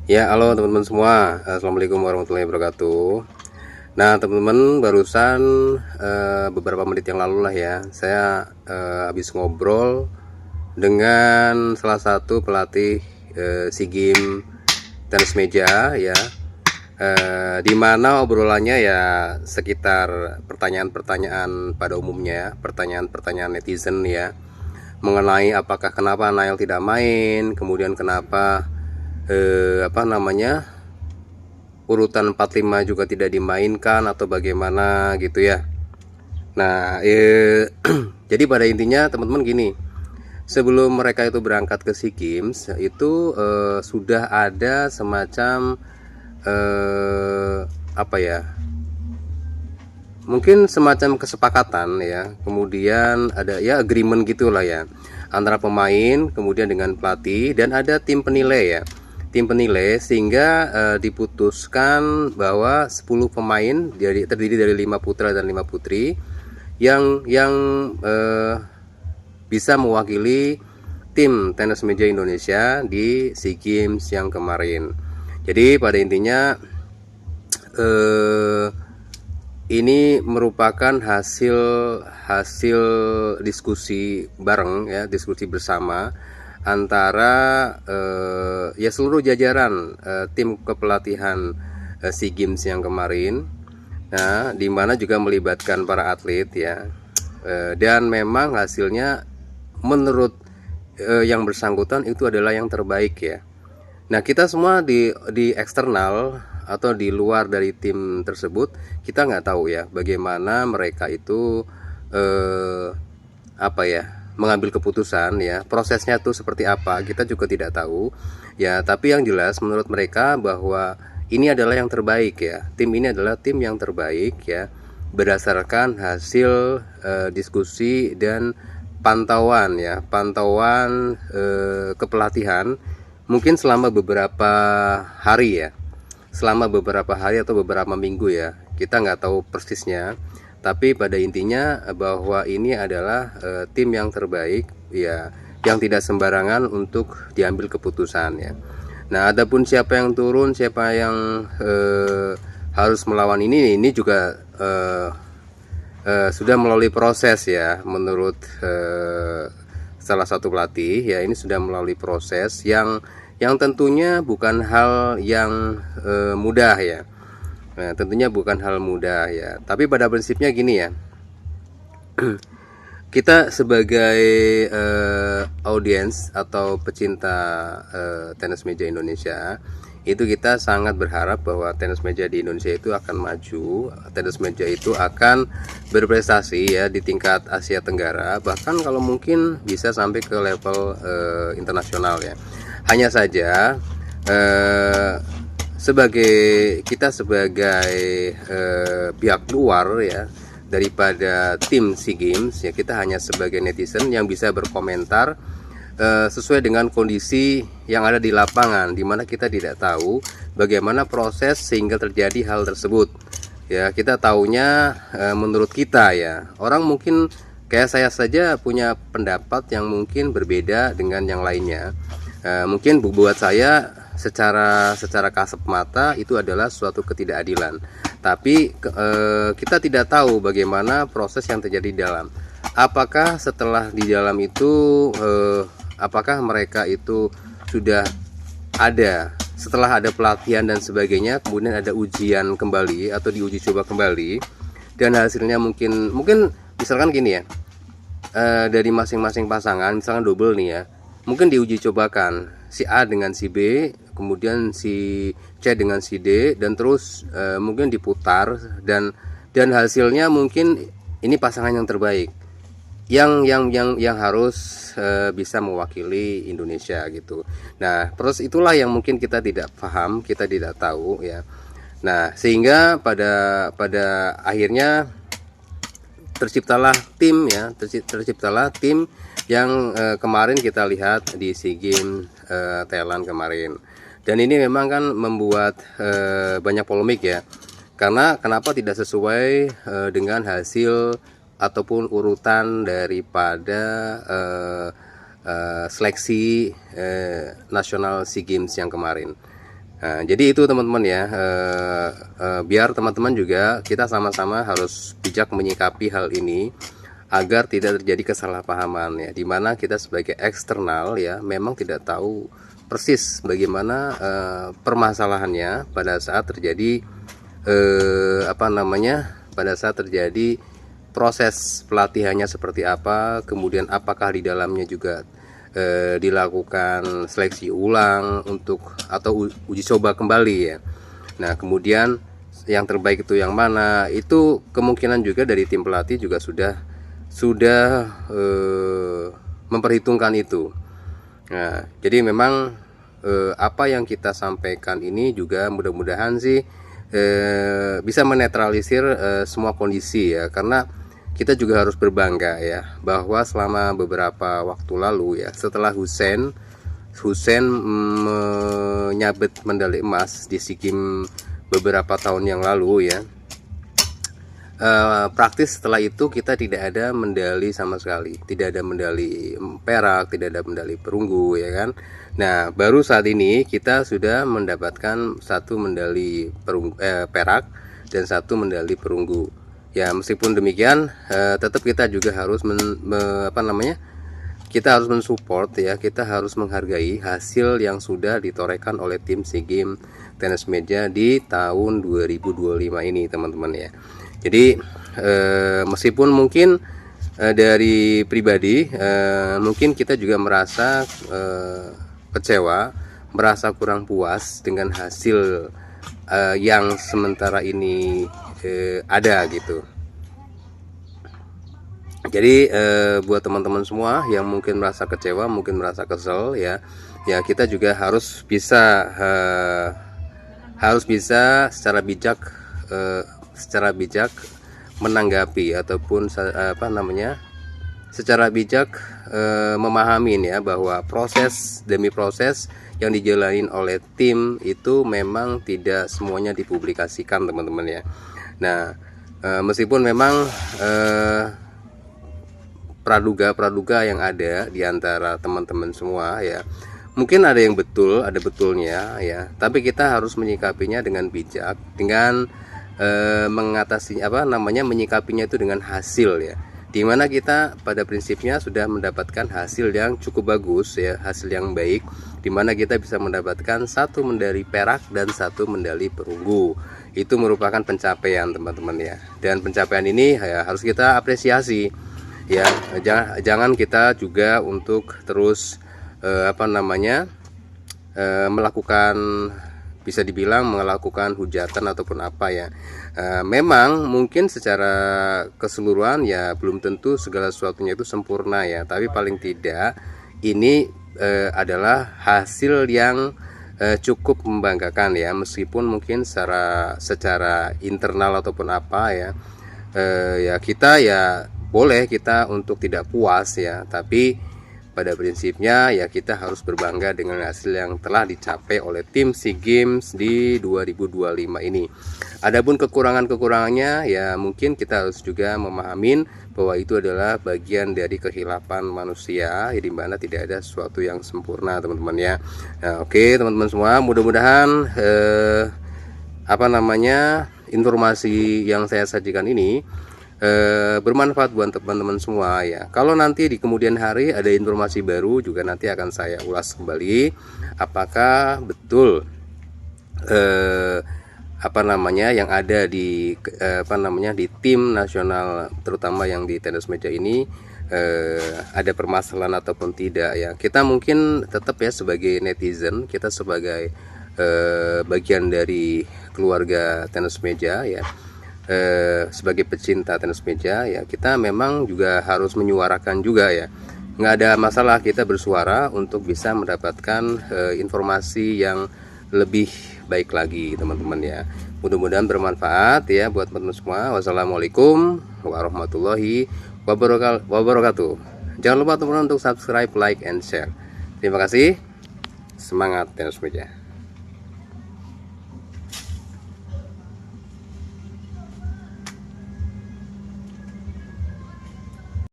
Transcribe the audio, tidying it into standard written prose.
Ya, halo teman-teman semua. Assalamualaikum warahmatullahi wabarakatuh. Nah, teman-teman, barusan beberapa menit yang lalu lah ya, saya habis ngobrol dengan salah satu pelatih SEA Games tenis meja ya. Di mana obrolannya ya sekitar pertanyaan-pertanyaan pada umumnya, ya, pertanyaan-pertanyaan netizen ya, mengenai apakah kenapa Nail tidak main, kemudian kenapa apa namanya urutan 45 juga tidak dimainkan atau bagaimana gitu ya. Nah, jadi pada intinya teman-teman gini, sebelum mereka itu berangkat ke SEA Games itu sudah ada semacam apa ya? Mungkin semacam kesepakatan ya. Kemudian ada ya agreement gitulah ya antara pemain kemudian dengan pelatih dan ada tim penilai ya. Tim penilai sehingga diputuskan bahwa 10 pemain terdiri dari 5 putra dan 5 putri yang bisa mewakili tim tenis meja Indonesia di SEA Games yang kemarin. Jadi pada intinya ini merupakan hasil hasil diskusi bareng ya, diskusi bersama antara ya seluruh jajaran tim kepelatihan SEA Games yang kemarin. Nah, di mana juga melibatkan para atlet ya. Dan memang hasilnya menurut yang bersangkutan itu adalah yang terbaik ya. Nah, kita semua di eksternal atau di luar dari tim tersebut, kita nggak tahu ya bagaimana mereka itu apa ya mengambil keputusan ya, prosesnya tuh seperti apa kita juga tidak tahu ya. Tapi yang jelas menurut mereka bahwa ini adalah yang terbaik ya, tim ini adalah tim yang terbaik ya berdasarkan hasil diskusi dan pantauan ya, pantauan kepelatihan mungkin selama beberapa hari ya, selama beberapa hari atau beberapa minggu ya, kita nggak tahu persisnya. Tapi pada intinya bahwa ini adalah tim yang terbaik ya, yang tidak sembarangan untuk diambil keputusan ya. Nah, adapun siapa yang turun, siapa yang harus melawan ini juga sudah melalui proses ya, menurut salah satu pelatih ya, ini sudah melalui proses yang tentunya bukan hal yang mudah ya. Nah, tentunya bukan hal mudah ya. Tapi pada prinsipnya gini ya, kita sebagai audiens atau pecinta tenis meja Indonesia, itu kita sangat berharap bahwa tenis meja di Indonesia itu akan maju, tenis meja itu akan berprestasi ya di tingkat Asia Tenggara, bahkan kalau mungkin bisa sampai ke level internasional ya. Hanya saja sebagai kita sebagai pihak luar ya daripada tim SEA Games ya, kita hanya sebagai netizen yang bisa berkomentar sesuai dengan kondisi yang ada di lapangan, di mana kita tidak tahu bagaimana proses sehingga terjadi hal tersebut ya. Kita taunya menurut kita ya, orang mungkin kayak saya saja punya pendapat yang mungkin berbeda dengan yang lainnya. Mungkin buat saya secara kasat mata itu adalah suatu ketidakadilan, tapi kita tidak tahu bagaimana proses yang terjadi di dalam. Apakah setelah di dalam itu apakah mereka itu sudah ada, setelah ada pelatihan dan sebagainya, kemudian ada ujian kembali atau diuji coba kembali dan hasilnya mungkin misalkan gini ya, dari masing-masing pasangan misalkan double nih ya, mungkin diuji cobakan si A dengan si B, kemudian si C dengan si D, dan terus mungkin diputar dan hasilnya mungkin ini pasangan yang terbaik yang harus bisa mewakili Indonesia gitu. Nah, terus itulah yang mungkin kita tidak paham, kita tidak tahu ya. Nah, sehingga pada akhirnya terciptalah tim ya, terciptalah tim yang kemarin kita lihat di SEA Games Thailand kemarin. Dan ini memang kan membuat banyak polemik ya, karena kenapa tidak sesuai dengan hasil ataupun urutan daripada seleksi nasional SEA Games yang kemarin. Nah, jadi itu teman-teman ya, biar teman-teman juga kita sama-sama harus bijak menyikapi hal ini agar tidak terjadi kesalahpahaman ya, dimana kita sebagai eksternal ya memang tidak tahu persis bagaimana permasalahannya pada saat terjadi pada saat terjadi proses pelatihannya seperti apa, kemudian apakah di dalamnya juga dilakukan seleksi ulang atau uji coba kembali ya. Nah, kemudian yang terbaik itu yang mana, itu kemungkinan juga dari tim pelatih juga sudah memperhitungkan itu. Nah, jadi memang apa yang kita sampaikan ini juga mudah-mudahan sih bisa menetralisir semua kondisi ya, karena kita juga harus berbangga ya bahwa selama beberapa waktu lalu ya, setelah Hussein menyabet medali emas di SEA Games beberapa tahun yang lalu ya, praktis setelah itu kita tidak ada medali sama sekali, tidak ada medali perak, tidak ada medali perunggu ya kan. Nah, baru saat ini kita sudah mendapatkan satu medali perak dan satu medali perunggu. Ya, meskipun demikian tetap kita juga harus kita harus mensupport ya, kita harus menghargai hasil yang sudah ditorehkan oleh tim SEA Games tenis meja di tahun 2025 ini teman-teman ya. Jadi meskipun mungkin dari pribadi mungkin kita juga merasa kecewa, merasa kurang puas dengan hasil yang sementara ini ada gitu. Jadi buat teman-teman semua yang mungkin merasa kecewa, mungkin merasa kesel ya, kita juga harus bisa secara bijak menanggapi ataupun secara bijak memahami ya bahwa proses demi proses yang dijalanin oleh tim itu memang tidak semuanya dipublikasikan teman-teman ya. Nah, meskipun memang praduga yang ada di antara teman-teman semua ya, mungkin ada yang betul, ada betulnya ya, tapi kita harus menyikapinya dengan bijak, dengan menyikapinya itu dengan hasil ya, dimana kita pada prinsipnya sudah mendapatkan hasil yang cukup bagus ya, hasil yang baik, dimana kita bisa mendapatkan satu medali perak dan satu medali perunggu. Itu merupakan pencapaian teman-teman ya, dan pencapaian ini ya harus kita apresiasi ya. Jangan kita juga untuk terus melakukan, bisa dibilang melakukan hujatan ataupun apa ya. Memang mungkin secara keseluruhan ya belum tentu segala sesuatunya itu sempurna ya, tapi paling tidak ini adalah hasil yang cukup membanggakan ya, meskipun mungkin secara internal ataupun apa ya, ya kita ya boleh kita untuk tidak puas ya, tapi pada prinsipnya ya kita harus berbangga dengan hasil yang telah dicapai oleh tim SEA Games di 2025 ini. Adapun kekurangannya ya mungkin kita harus juga memahamin bahwa itu adalah bagian dari kehilapan manusia ya, di mana tidak ada sesuatu yang sempurna teman-teman ya. Nah, oke teman-teman semua, mudah-mudahan informasi yang saya sajikan ini bermanfaat buat teman-teman semua ya. Kalau nanti di kemudian hari ada informasi baru juga nanti akan saya ulas kembali apakah betul yang ada di di tim nasional terutama yang di tenis meja ini ada permasalahan ataupun tidak ya. Kita mungkin tetap ya sebagai netizen, kita sebagai bagian dari keluarga tenis meja ya, sebagai pecinta tenis meja ya, kita memang juga harus menyuarakan juga ya. Nggak ada masalah kita bersuara untuk bisa mendapatkan informasi yang lebih baik lagi teman-teman ya. Mudah-mudahan bermanfaat ya buat teman-teman semua. Wassalamualaikum warahmatullahi wabarakatuh. Jangan lupa teman-teman untuk subscribe, like, and share. Terima kasih. Semangat tenis meja.